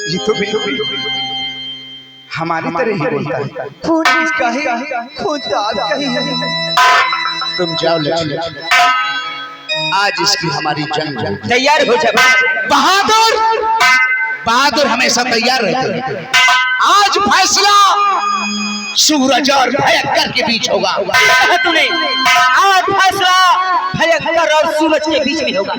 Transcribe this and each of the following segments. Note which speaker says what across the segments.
Speaker 1: ये तो भी हमारी तरह ही बोलता है।
Speaker 2: खून किसका है? खून तो आपका ही है।
Speaker 1: तुम जाओ लक्ष्मी, आज इसकी हमारी जंग हो।
Speaker 2: तैयार हो जा
Speaker 1: बहादुर। बहादुर हमेशा तैयार रहते हैं। आज फैसला सूरज और भयंकर के बीच होगा।
Speaker 2: कहा तूने? आज फैसला भयंकर और सूरज के बीच में होगा।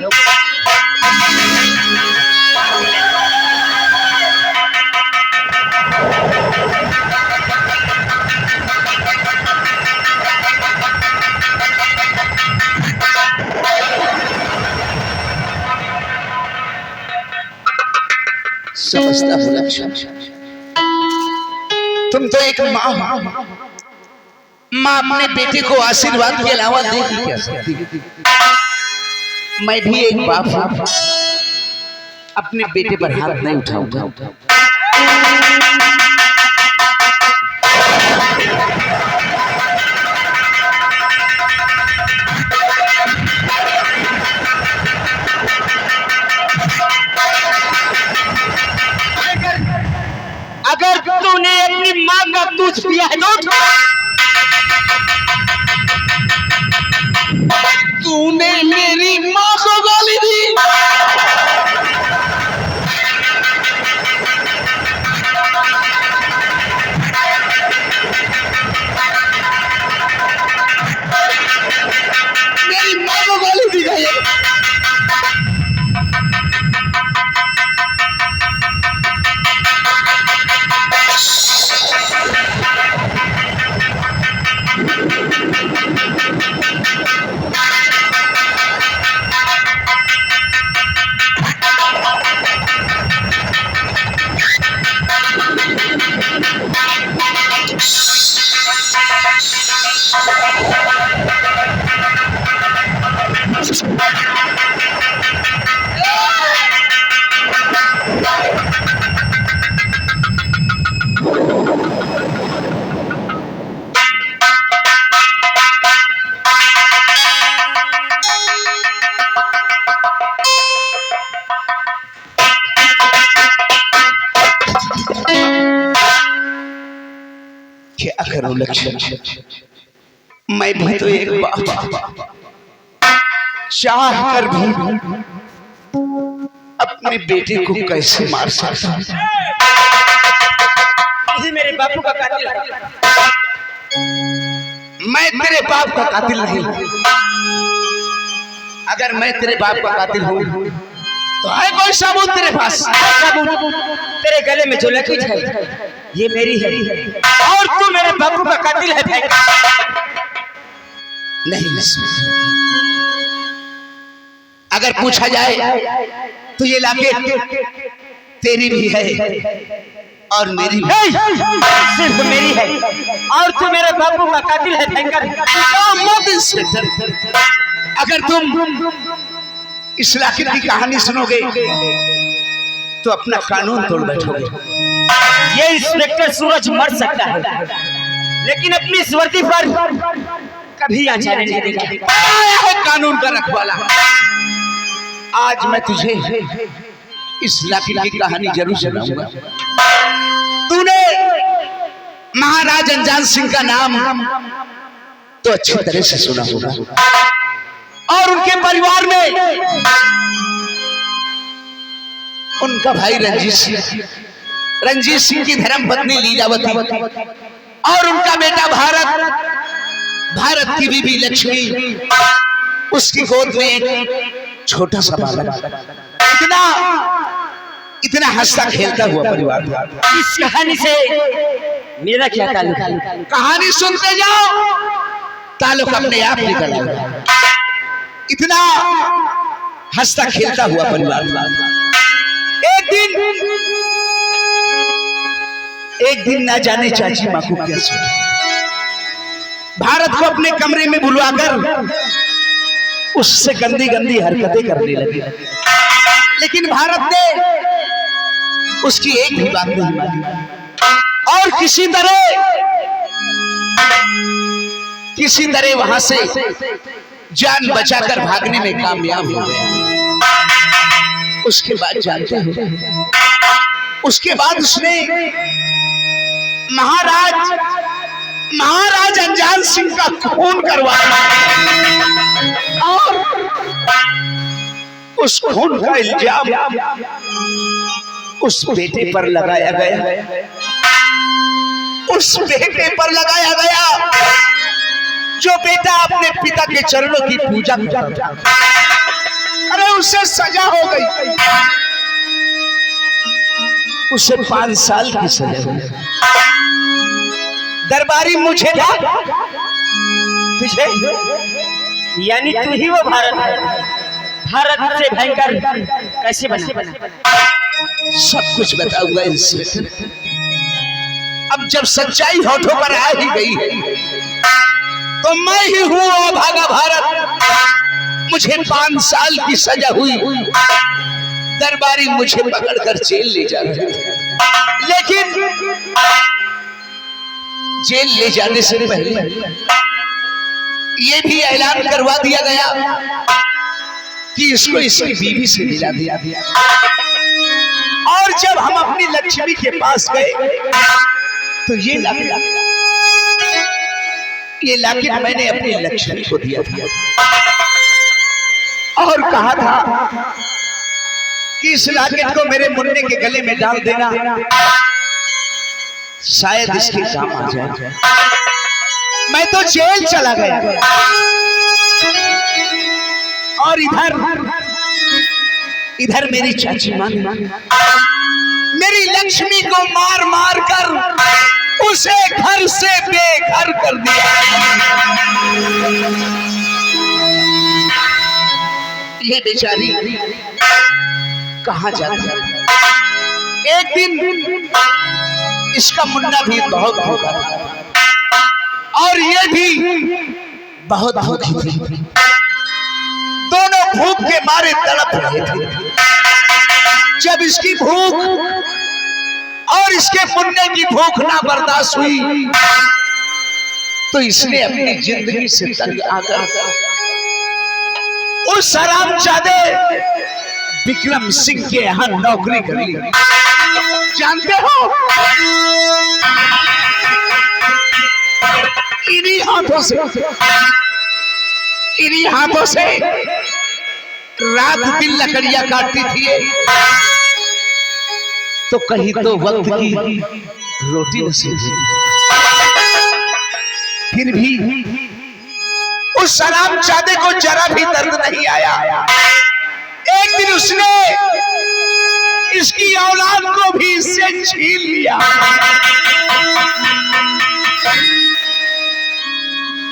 Speaker 1: समझता हूँ लक्ष्मी, तुम तो एक माँ हो। माँ अपने बेटे को आशीर्वाद के अलावा दे नहीं क्या सकती। मैं भी एक बाप हूँ, अपने बेटे पर हाथ नहीं उठाऊंगा।
Speaker 2: अगर तूने अपनी माँ का दूध पिया है तो
Speaker 1: तूने मेरी माँ को गाली दी। मेरी माँ को गाली दी गई। क्या करूं लक्ष्मी, मैं भी तो एक बाप चाह कर भी अपने बेटे को कैसे मार सकता हूं।
Speaker 2: मेरे बापू का कातिल है।
Speaker 1: मैं तेरे बाप का कातिल नहीं। अगर मैं तेरे बाप का कातिल हूं तो है कोई सबूत तेरे पास?
Speaker 2: सबूत तेरे गले में जो लकीर है ये मेरी है, और तू मेरे बापू का कातिल है।
Speaker 1: नहीं लक्ष्मी, अगर पूछा जाए तो ये लाके तेरी भी है और मेरी भी।
Speaker 2: सिर्फ मेरी है और तू मेरे बापू का कातिल है।
Speaker 1: अगर तुम इस लाकिर की कहानी सुनोगे तो अपना कानून तोड़ बैठोगे।
Speaker 2: ये इंस्पेक्टर सूरज मर सकता है लेकिन अपनी इस वर्दी पर कभी आचार्य नहीं देगा।
Speaker 1: आया है कानून का रखवाला। आज मैं तुझे इस लाकिर की कहानी जरूर सुनाऊंगा। तूने महाराज अनजान सिंह का नाम तो अच्छी तरह से सुना होगा, और उनके परिवार में उनका भाई रंजीत सिंह की धर्मपत्नी लीलावती और उनका बेटा भारत की बीबी लक्ष्मी, उसकी गोद में एक छोटा सा बालक। इतना हंसता खेलता हुआ परिवार।
Speaker 2: इस कहानी से मेरा क्या ताल्लुक?
Speaker 1: कहानी सुनते जाओ, ताल्लुक अपने आप निकल आएगा। इतना हंसता खेलता हुआ परिवार। एक दिन ना जाने चाची माँ को क्या सोचा, भारत को अपने कमरे में बुलवाकर उससे गंदी गंदी हरकतें करने लगी। लेकिन भारत ने उसकी एक भी बात नहीं मानी और किसी तरह वहां से जान बचाकर भागने में कामयाब हो गया। उसके बाद जानते हो, उसके बाद उसने महाराज अनजान सिंह का खून करवाया और उस खून का इल्जाम उस बेटे पर लगाया गया, उस बेटे पर लगाया गया जो बेटा अपने पिता के चरणों की पूजा करता था। अरे उसे सजा हो गई, उसे 5 साल की सजा हुई। दरबारी मुझे था,
Speaker 2: तुझे यानी तू ही वो भारत है। भारत से भयंकर कैसे बना?
Speaker 1: सब कुछ बताऊंगा इंस्पेक्टर। अब जब सच्चाई होठों पर आ ही गई है तो मैं ही हूँ अभागा भारत। मुझे 5 साल की सजा हुई, दरबारी मुझे पकड़कर जेल ले जा रहे थे, लेकिन जेल ले जाने से पहले ये भी ऐलान करवा दिया गया कि इसको इसकी बीवी से मिला दिया। और जब हम अपनी लक्ष्मी के पास गए तो ये लाकेट मैंने अपनी लक्ष्मी को दिया था और कहा था कि इस लाकेट को मेरे मुन्ने के गले में डाल देना, शायद इसके काम आ जाए। मैं तो जेल चला गया और इधर मेरी चाची मां मेरी लक्ष्मी को मार मार कर उसे घर से बेघर कर दिया। ये बेचारी कहां जाती? एक दिन इसका मुन्ना भी बहुत भूखा था और ये भी बहुत भूखी थी। दोनों भूख के मारे तड़प रहे थे। जब इसकी भूख और इसके मुन्ने की भूख ना बर्दाश्त हुई तो इसने अपनी जिंदगी से तंग आकर उस हरामजादे विक्रम सिंह के यहाँ नौकरी कर ली। जानते हो, इन्हीं हाथों से रात दिन लकड़ियां काटती थी तो कहीं तो वक्त की रोटी नसीब हुई। फिर भी उस हरामजादे को जरा भी दर्द नहीं आया। एक दिन उसने इसकी औलाद को भी इससे छीन लिया।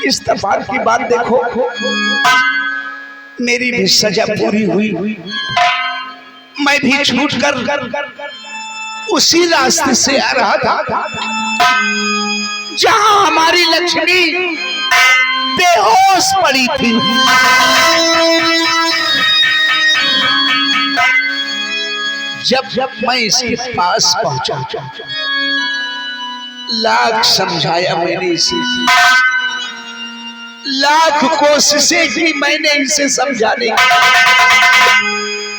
Speaker 1: इस तफार की बात देखो, मेरी भी सजा पूरी हुई। मैं भी छूट कर उसी रास्ते से आ रहा था जहां हमारी लक्ष्मी बेहोश पड़ी थी। जब मैं इसके पास पहुंचा, लाख समझाया मैंने इसे, लाख कोशिशें की मैंने इसे समझाने की,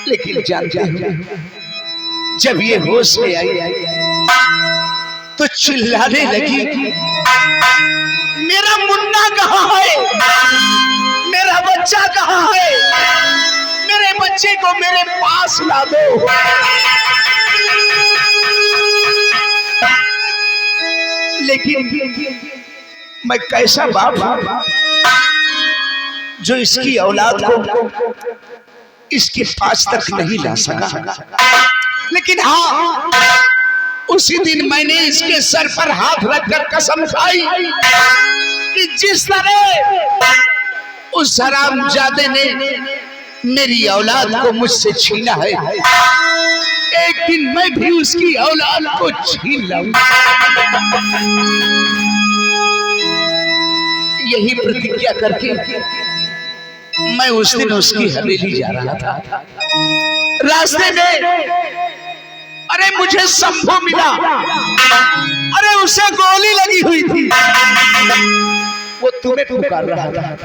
Speaker 1: लेकिन जानते हो, जब ये होश में आई तो चिल्लाने लगी, मेरा मुन्ना कहाँ है, मेरा बच्चा कहाँ है, मेरे बच्चे को मेरे पास ला दो। लेकिन मैं कैसा बाप जो इसकी औलाद को इसके पास तक नहीं ला सका। लेकिन हाँ, उसी दिन मैंने इसके सर पर हाथ रखकर कसम खाई कि जिस तरह उस हरामजादे ने मेरी औलाद को मुझसे छीना है, एक दिन मैं भी उसकी औलाद को छीन लाऊंगा। यही प्रतिज्ञा करके मैं उस दिन उसकी हवेली जा रहा था। रास्ते में अरे मुझे शंभू मिला। अरे उसे गोली लगी हुई थी, वो तुम्हें पुकार रहा था।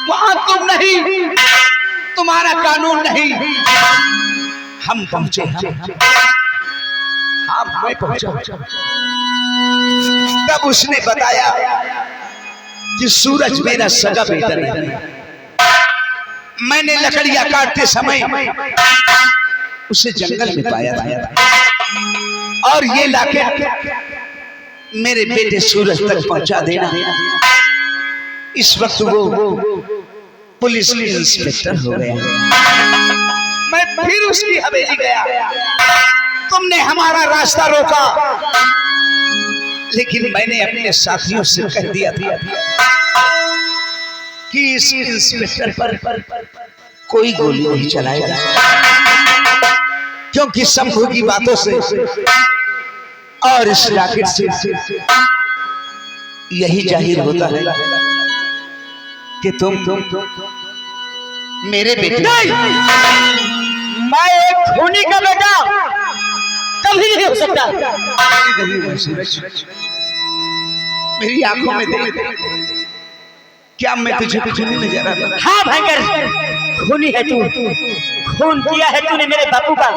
Speaker 1: वहां तुम नहीं, तुम्हारा कानून नहीं, हम पहुंचे। हाँ मैं पहुंचा। तब उसने बताया कि सूरज मेरा सगा बेटा नहीं। मैंने लकड़ियां काटते समय उसे जंगल में पाया था और ये लाके मेरे बेटे सूरज तक पहुंचा देना। इस वक्त वो पुलिस इंस्पेक्टर हो गया। मैं फिर उसकी हवेली गया। तुमने हमारा रास्ता रोका, लेकिन मैंने अपने साथियों से कह दिया था कि इस इंस्पेक्टर पर कोई गोली नहीं चलाएगा, क्योंकि शंभू की बातों से और इस रॉकेट से यही जाहिर होता है कि तुम मेरे बेटे।
Speaker 2: मैं एक खूनी का बेटा कभी नहीं हो सकता।
Speaker 1: मेरी आंखों में देख, क्या मैं तुझे कुछ नहीं नजर आता?
Speaker 2: हाँ भयंकर खूनी है तू। खून किया है तूने मेरे बापू का।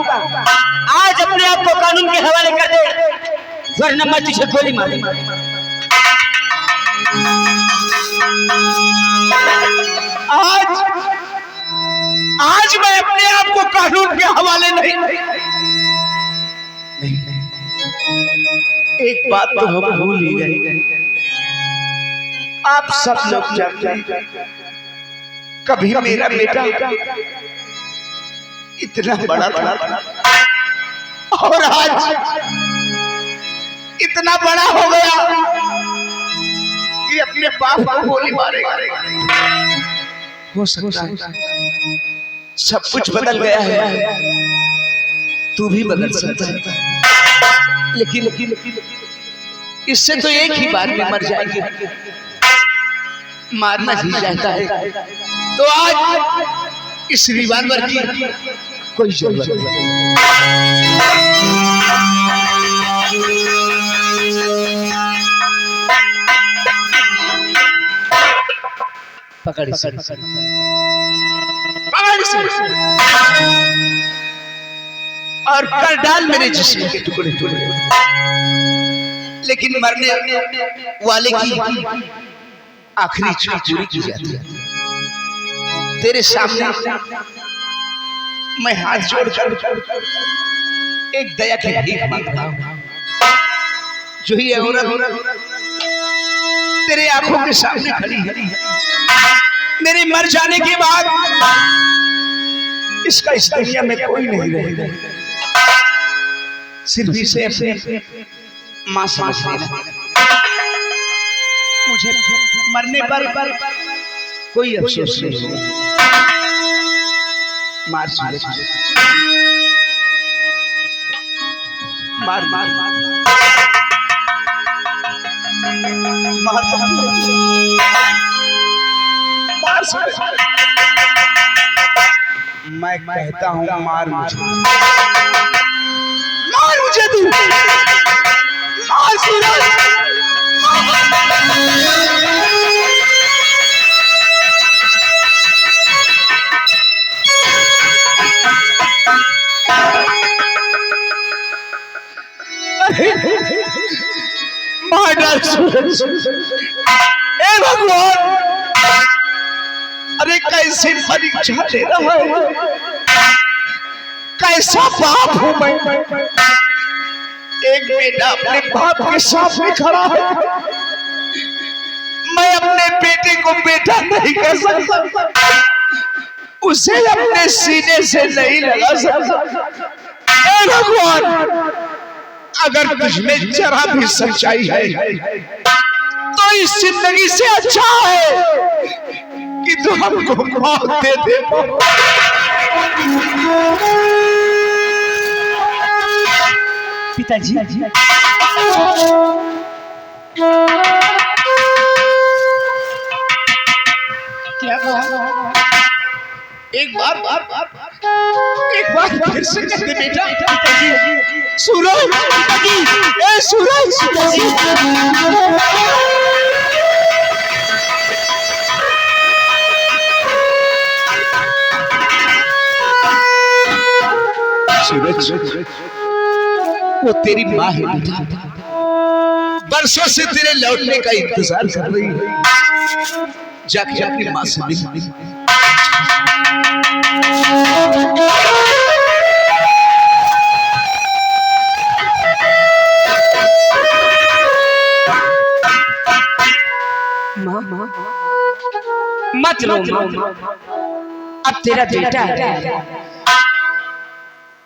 Speaker 2: आज अपने आप को कानून के हवाले कर दे, वरना मैं तुझे गोली मारूंगा।
Speaker 1: आज मैं अपने आप को कानून के हवाले नहीं। एक बात तो हम भूल ही गए। आप सब लोग जानते हैं, कभी मेरा बेटा इतना बड़ा था और आज इतना बड़ा हो गया कि अपने बाप को गोली मारेगा। हो सकता है सब कुछ बदल गया है, तू भी बदल सकता है, लेकिन इससे तो एक ही बार में मर जाएंगे। मारना ही चाहता है तो आज इस रिवॉल्वर की कोई जरूरत नहीं। पकड़ और कर डाल मेरे जिस्म के टुकड़े टुकड़े, लेकिन मरने वाले की आखिरी इच्छा पूरी की जाती है। तेरे सामने मैं हाथ जोड़कर एक दया की भीख मांगता हूं। जो ही औरत तेरे आंखों के सामने खड़ी है, मेरे मर जाने के बाद इसका इस दुनिया में कोई नहीं रहेगा, सिर्फ इसे अपने मां समझ लेना। मुझे मरने पर कोई अफसोस नहीं होगा। मार मार मार मैं कहता हूं मार मुझे तू मार सूरज। मार डाल सूरज। हे भगवान, अरे कैसे परीक्षा ले रहा है, कैसा बाप हूं मैं। एक बेटा अपने बाप के सामने खड़ा है, मैं अपने बेटे को बेटा नहीं कह सकता, उसे अपने सीने से नहीं लगा सकता। हे भगवान, अगर तुझ में जरा भी सच्चाई है तो इस जिंदगी से अच्छा है कि तू हमको मौत दे दे।
Speaker 2: पिताजी,
Speaker 1: क्या कहा? एक बार फिर से कह दे बेटा। सूरज, ए सूरज, सूरज, वो तेरी माँ है बेटा, बरसों से तेरे लौटने का इंतजार कर रही है। जाके अपनी माँ से मिल।
Speaker 2: मत रो माँ, अब तेरा बेटा है।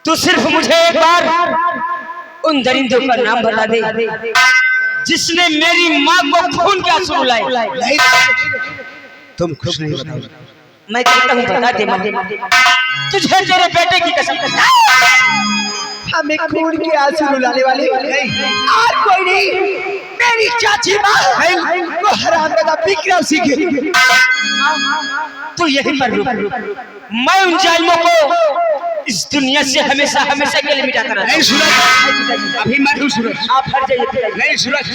Speaker 2: तू सिर्फ मुझे एक बार उन दरिंदों का नाम बता दे जिसने मेरी माँ को खून के आंसू रुलाए।
Speaker 1: नहीं, तुम कुछ नहीं बताओ।
Speaker 2: मैं कहता हूँ बता दे माँ, तुझे तेरे बेटे की कसम।
Speaker 3: हमें खून के आंसू रुलाने वाले और कोई नहीं, मेरी चाची माँ वो हरामजादा विक्रम सिंह है।
Speaker 2: तू यहीं पर रुक, मैं उन जालिमों को इस दुनिया से हमेशा हमेशा के लिए मिटाता रहूंगा।
Speaker 1: नहीं सूरज, अभी मैं हूँ सूरज।
Speaker 2: आप हट जाइए।
Speaker 1: नहीं सूरज,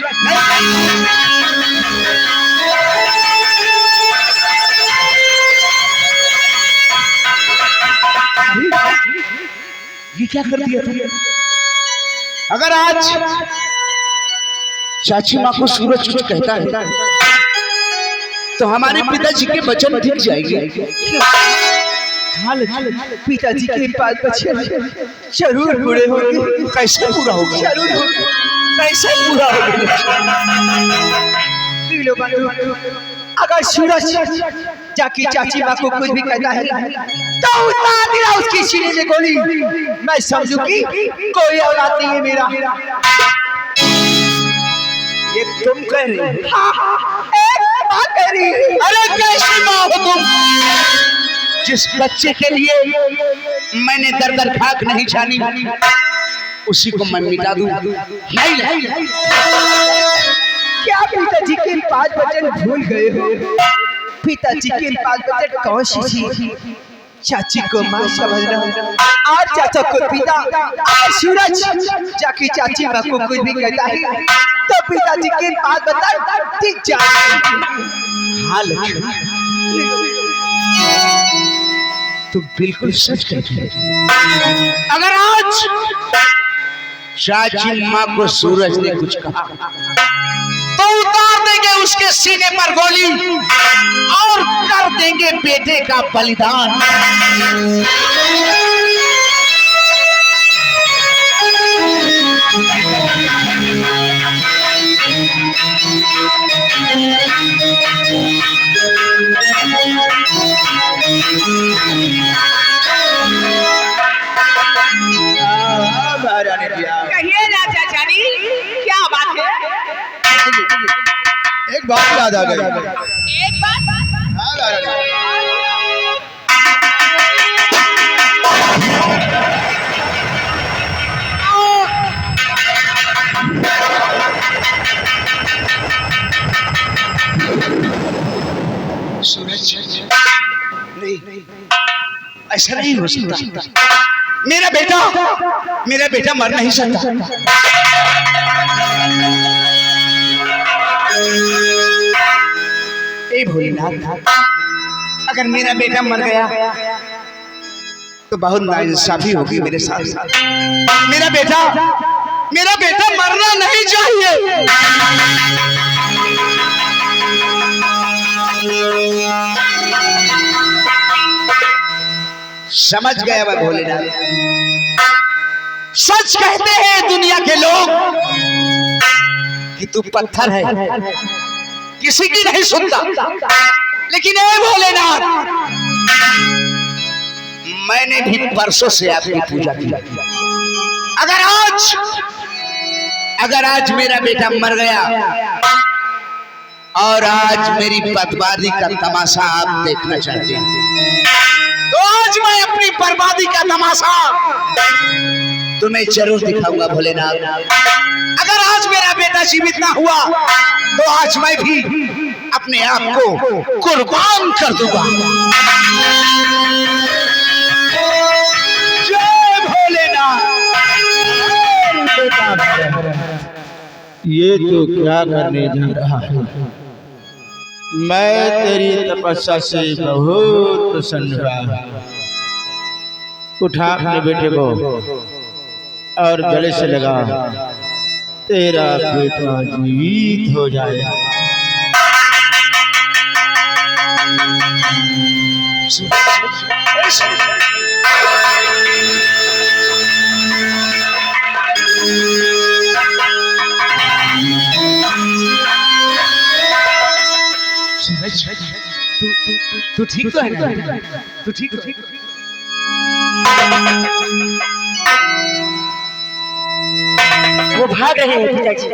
Speaker 1: ये क्या कर दिया तुमने? अगर आज चाची माँ को सूरज कुछ कहता है तो हमारे पिताजी के वचन दिख जाएंगे।
Speaker 3: पिताजी के बाल बच्चे जरूर पूरे होंगे।
Speaker 1: कैसे पूरा होगा?
Speaker 3: जरूर होंगे।
Speaker 1: कैसे पूरा होगा?
Speaker 3: लो बंधु, अगर सूरज जाके चाची माँ को कुछ भी कहता है तो उतार देना उसकी सीने में गोली। मैं समझू कि कोई औलाद नहीं है मेरा।
Speaker 1: ये तुम कह रही हो?
Speaker 3: एक बात कह रही है।
Speaker 1: अरे कैसी माँ हो तुम, जिस बच्चे के लिए मैंने दर दर खाक नहीं जानी उसी को मैं मिटा दूं? नहीं नहीं,
Speaker 3: क्या पिताजी के 5 वचन भूल गए हो? पिताजी के 5 वचन कौन सी थी? चाची को माँ समझना और चाचा को पिता। और सूरज जाके चाची माँ को कुछ भी कहता है तो पिताजी के 5 वचन ठीक जाए।
Speaker 1: हाँ लक्ष्मण, तुम बिल्कुल सच कहती हो। अगर आज चाची माँ को सूरज ने कुछ कहा तो उतार देंगे उसके सीने पर गोली और कर देंगे बेटे का बलिदान।
Speaker 3: कहिए ना चाचा जी, क्या बात है?
Speaker 1: एक बात याद आ गई।
Speaker 3: एक बात
Speaker 1: सूरज, नहीं, ऐसा नहीं हो सकता। मेरा बेटा मर नहीं सकता। ए भोलेनाथ, अगर मेरा बेटा मर गया तो बहुत नाइंसाफी होगी मेरे साथ। मेरा बेटा मरना नहीं चाहिए। समझ गया मैं भोलेनाथ। सच कहते हैं दुनिया के लोग कि तू पत्थर है, किसी की नहीं सुनता। लेकिन ए भोलेनाथ, मैंने भी परसों से आपकी पूजा की। अगर आज मेरा बेटा मर गया और आज मेरी बर्बादी का तमाशा आप देखना चाहते हैं तो आज मैं अपनी बर्बादी का तमाशा तुम्हें जरूर दिखाऊंगा भोलेनाथ। अगर आज मेरा बेटा जीवित ना हुआ तो आज मैं भी अपने आप को कुर्बान कर दूंगा। जय भोलेनाथ।
Speaker 4: ये तो क्या करने जा रहा है? मैं तेरी तपस्या से बहुत प्रसन्न हुआ। उठा अपने बेटे को और गले से लगा, तेरा बेटा जीवित हो जाए।
Speaker 1: तू ठीक तो है ना? तू ठीक तो?
Speaker 2: वो भाग रहे हैं पिताजी।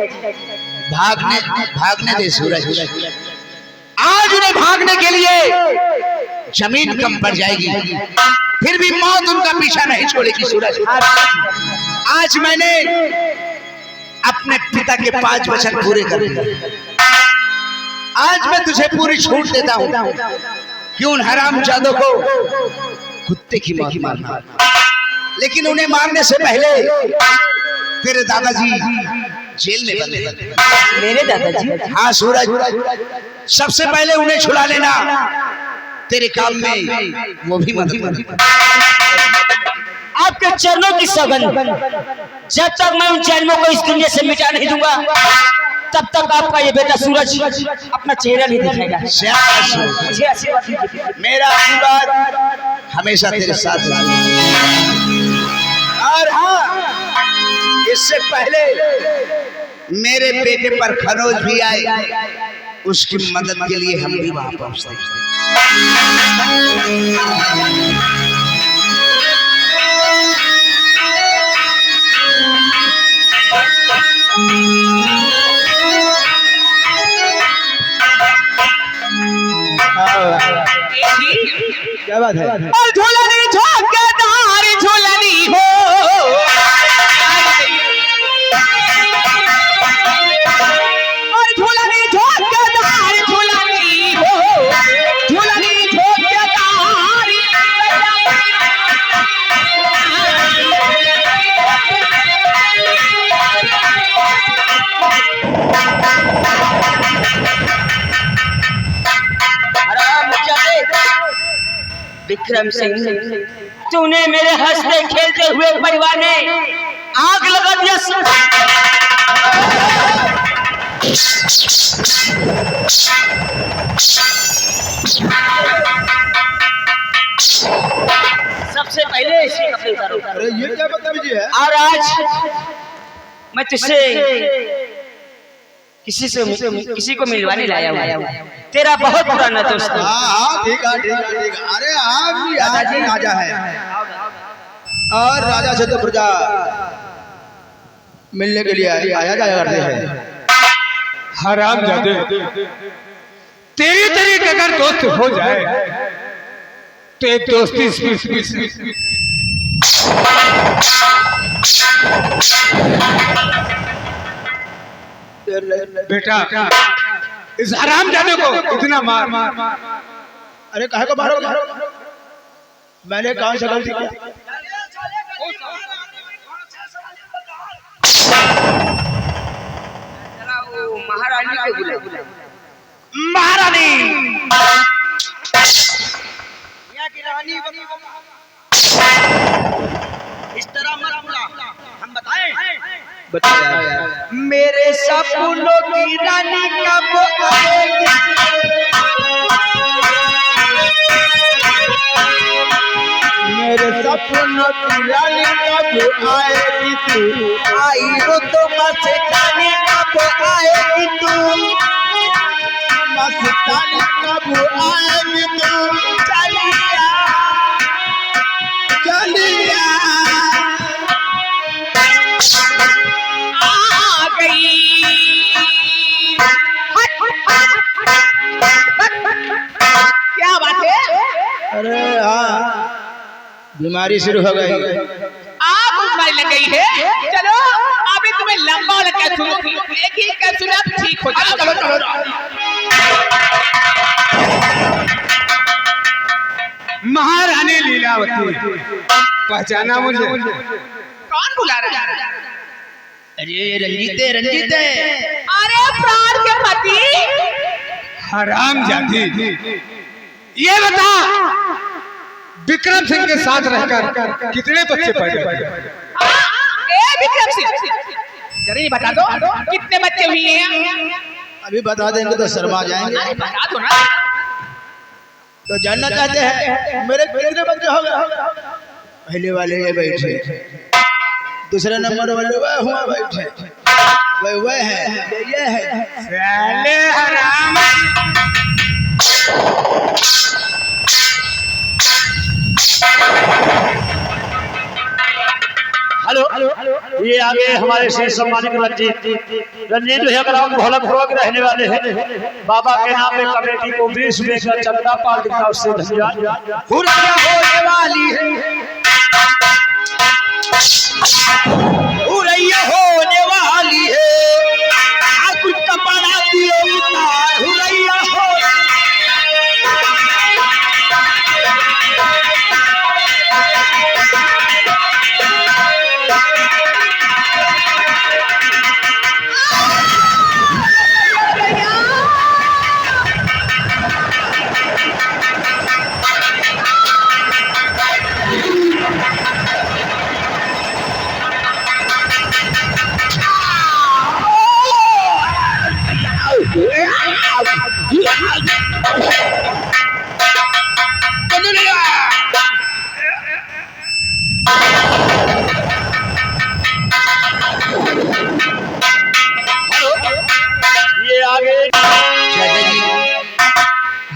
Speaker 1: भागने दे सूरज। आज उन्हें भागने के लिए जमीन कम पड़ जाएगी, फिर भी मौत उनका पीछा नहीं छोड़ेगी सूरज। आज मैंने अपने पिता के 5 वचन पूरे कर दिए। आज मैं तुझे पूरी छूट देता हूँ कि उन हरामजादों को कुत्ते की मौत मारना, लेकिन उन्हें मारने से पहले तेरे दादाजी जेल में बंद हैं।
Speaker 2: मेरे दादाजी?
Speaker 1: हाँ सूरज, सबसे पहले उन्हें छुड़ा लेना, तेरे काम में वो भी मदद करेंगे।
Speaker 2: आपके चरणों की सौगंध, जब तक मैं उन जालिमों को इस दुनिया से मिटा नहीं दूंगा, तब तक आपका ये बेटा सूरज अपना चेहरा नहीं दिखाएगा। मुझे आशीर्वाद दीजिए।
Speaker 1: मेरा आशीर्वाद हमेशा तेरे साथ रहेगा। और हाँ, इससे पहले मेरे बेटे पर खरोज भी आए, उसकी मदद के लिए हम भी वहां पहुंचते हैं।
Speaker 4: क्या बात है?
Speaker 3: और झूलनी झोंकेदार झूलनी हो, और झूलनी झोंकेदार झूलनी हो, झूलनी झोंकेदार।
Speaker 2: विक्रम सिंह, तूने मेरे हंसते खेलते हुए परिवार में आग लगा दिया। सबसे पहले इसके कपड़े उतारो।
Speaker 4: अरे ये क्या बदतमीजी है?
Speaker 2: और आज मैं तुझसे किसी को मिलवाने लाया हूँ। तेरा बहुत पुराना दोस्त।
Speaker 4: हाँ ठीक है ठीक है ठीक है। अरे हाँ दादाजी राजा है, और राजा से तो प्रजा मिलने के लिए आया जाया करते हैं।
Speaker 5: हरामजादे, तेरी अगर दोस्त हो जाए तो एक दोस्ती बेटा, इस हरामजादे को इतना मार।
Speaker 4: अरे काहे को मारो? मैंने कहाँ से गलती की?
Speaker 2: महारानी को बुला।
Speaker 1: महारानी,
Speaker 3: यहाँ की रानी इस तरह मत बुला, हम बताएं।
Speaker 4: बताया
Speaker 3: मेरे सपनों की रानी कब आएगी?
Speaker 4: मेरे सपनों की रानी कब आएगी तू?
Speaker 3: आई रो तो मस्तानी कब आएगी तू?
Speaker 4: मस्तानी कब आएगी तू?
Speaker 3: चलिया
Speaker 4: चलिया
Speaker 3: आ गई। क्या बात है?
Speaker 4: अरे हाँ, बीमारी शुरू हो गई।
Speaker 3: आप बीमारी लग गई है? चलो अभी तुम्हें लंबा वाला कैप्सूल, एक ही कैप्सूल आप ठीक हो जाओ। चलो चलो।
Speaker 5: महारानी लीलावती, पहचाना मुझे?
Speaker 3: कौन बुला रहा है?
Speaker 1: अरे रंजीते रंजीते,
Speaker 3: अरे प्राण के पति।
Speaker 5: हरामजादी, ये बता विक्रम सिंह के साथ रहकर कितने बच्चे पैदा हुए?
Speaker 1: विक्रम सिंह जरा ये बता दो कितने बच्चे हुए हैं?
Speaker 4: अभी बता देंगे तो शर्मा जाएंगे।
Speaker 1: अरे बता दो ना।
Speaker 4: तो जानना चाहते हैं मेरे कितने बच्चे हो गए? पहले वाले ये बैठे, दूसरे नंबर वाले वह हुआ बैठे, वह है, ये है।
Speaker 5: साले हराम।
Speaker 6: हेलो, ये आगे हमारे श्री सम्मानित रंजीत भैया ग्राम भोलकपुर के रहने वाले हैं। बाबा के नाम में कमेटी को 20 रुपए का चंदा पार्टी का उससे धन्यवाद।
Speaker 1: हुर्रिया होने वाली है, हुर्रिया होने वाली है, कुछ कपड़ा दियो उतार, हुर्रिया हो।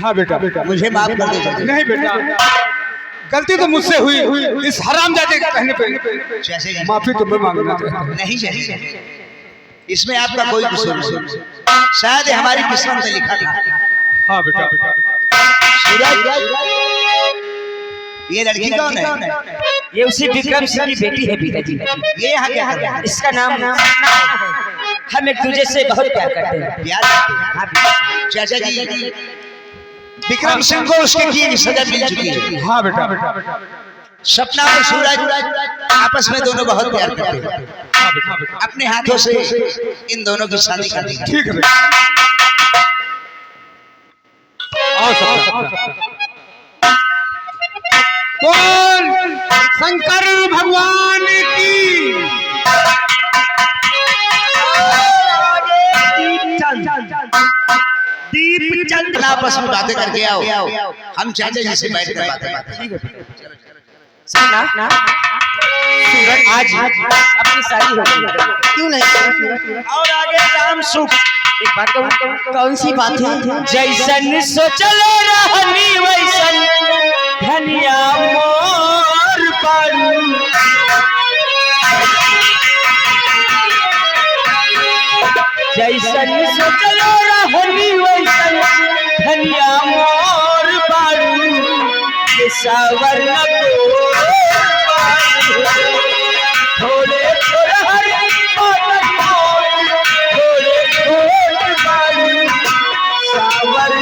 Speaker 5: हाँ बेटा,
Speaker 1: मुझे माफ कर दो।
Speaker 5: नहीं बेटा, गलती तो मुझसे हुई। इस हरामजादे के कहने पे माफी तो मैं मांगना चाहता हूँ।
Speaker 1: नहीं चाहिए, इसमें आपका कोई कसूर नहीं, शायद हमारी किस्मत में लिखा था।
Speaker 5: हाँ बेटा,
Speaker 1: ये लड़की कौन है?
Speaker 2: ये उसी विक्रम सिंह की बेटी है पिताजी।
Speaker 1: ये यहाँ क्या है?
Speaker 2: इसका नाम हम एक दूसरे से बहुत प्यार करते हैं।
Speaker 1: प्यार करते हैं। चाचा जी, विक्रम सिंह को उसके किए की सजा मिल चुकी है।
Speaker 5: हाँ बेटा,
Speaker 1: सपना और सूरज आपस में दोनों बहुत प्यार करते हैं। अपने हाथों से इन दोनों की शादी कर दी।
Speaker 5: ठीक है बेटा। आओ सब। बोल शंकर भगवान की।
Speaker 1: दीप चंद आपस में बातें करके आओ, हम चाचा जी से बैठ कर बातें करते हैं।
Speaker 2: ना सूरज आज अपनी शादी हो गई, क्यों नहीं? और आगे राम सुख। एक बात कहूं, कौन सी बात है? जैसन सोचल रहनी वैसन धनिया मोर पारू, जैसन सोचल रहनी वैसन धनिया मोर पारू, ये सावर न थोड़े थोड़े थोड़े थोड़े बारू सावर